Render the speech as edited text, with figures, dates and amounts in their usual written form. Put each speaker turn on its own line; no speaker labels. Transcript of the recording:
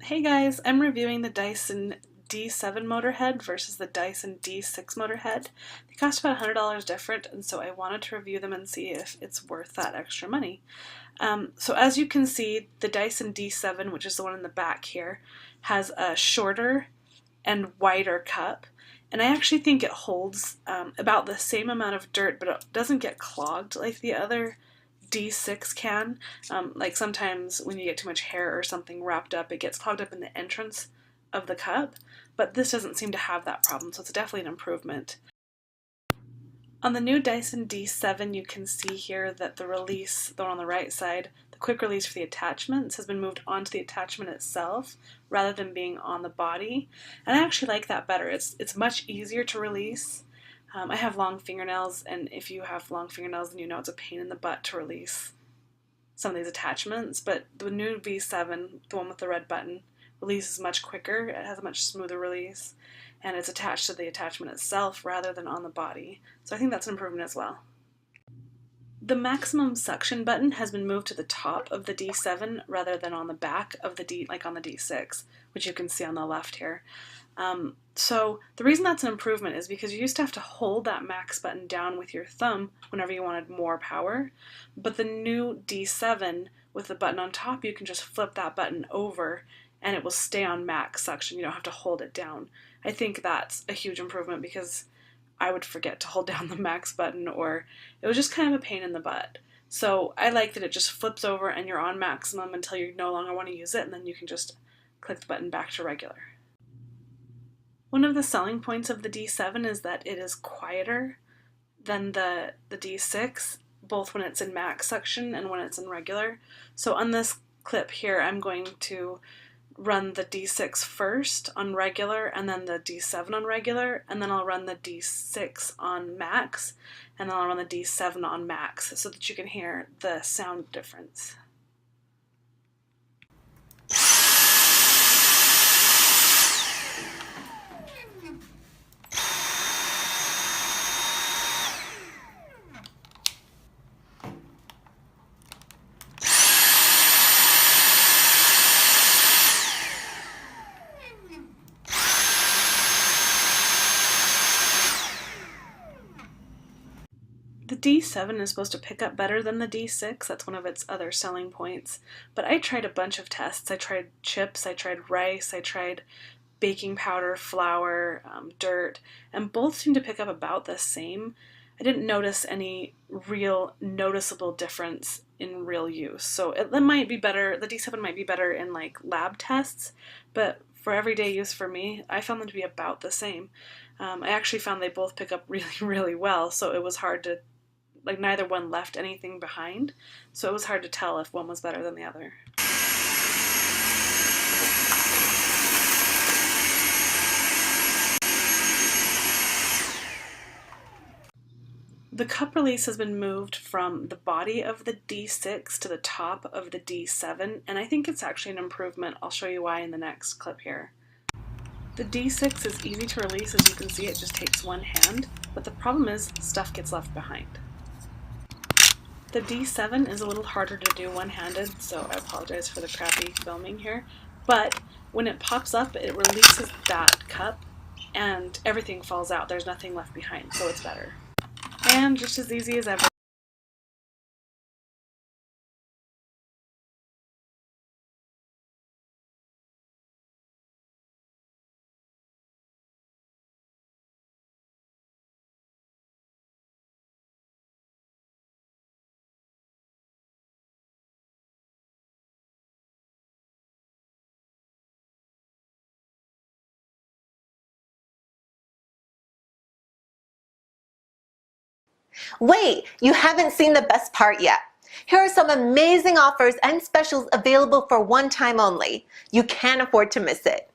Hey guys, I'm reviewing the Dyson D7 motor head versus the Dyson D6 motor head. They cost about $100 different, and so I wanted to review them and see if it's worth that extra money. So as you can see, the Dyson D7, which is the one in the back here, has a shorter and wider cup, and I actually think it holds about the same amount of dirt, but it doesn't get clogged like the other D6 can. Like sometimes when you get too much hair or something wrapped up, it gets clogged up in the entrance of the cup, but this doesn't seem to have that problem, so it's definitely an improvement. On the new Dyson D7, you can see here that the release, the one on the right side, the quick release for the attachments has been moved onto the attachment itself rather than being on the body. And I actually like that better. It's much easier to release. I have long fingernails, and if you have long fingernails, then you know it's a pain in the butt to release some of these attachments. But the new V7, the one with the red button, releases much quicker. It has a much smoother release, and it's attached to the attachment itself rather than on the body. So I think that's an improvement as well. The maximum suction button has been moved to the top of the D7 rather than on the back of the D, like on the D6, which you can see on the left here. So the reason that's an improvement is because you used to have to hold that max button down with your thumb whenever you wanted more power, but the new D7 with the button on top, you can just flip that button over and it will stay on max suction. You don't have to hold it down. I think that's a huge improvement because I would forget to hold down the max button, or it was just kind of a pain in the butt. So I like that it just flips over and you're on maximum until you no longer want to use it, and then you can just click the button back to regular. One of the selling points of the D7 is that it is quieter than the D6, both when it's in max suction and when it's in regular. So on this clip here, I'm going to run the D6 first on regular, and then the D7 on regular, and then I'll run the D6 on max, and then I'll run the D7 on max so that you can hear the sound difference. The D7 is supposed to pick up better than the D6, that's one of its other selling points, but I tried a bunch of tests. I tried chips, I tried rice, I tried baking powder, flour, dirt, and both seem to pick up about the same. I didn't notice any real noticeable difference in real use, so it might be better, the D7 might be better in like lab tests, but for everyday use for me, I found them to be about the same. I actually found they both pick up really, really well, so it was hard to, like, neither one left anything behind, so it was hard to tell if one was better than the other. The cup release has been moved from the body of the D6 to the top of the D7, and I think it's actually an improvement. I'll show you why in the next clip here. The D6 is easy to release, as you can see, it just takes one hand, but the problem is stuff gets left behind. The D7 is a little harder to do one-handed, so I apologize for the crappy filming here, but when it pops up, it releases that cup and everything falls out. There's nothing left behind, so it's better. And just as easy as ever.
Wait, you haven't seen the best part yet. Here are some amazing offers and specials available for one time only. You can't afford to miss it.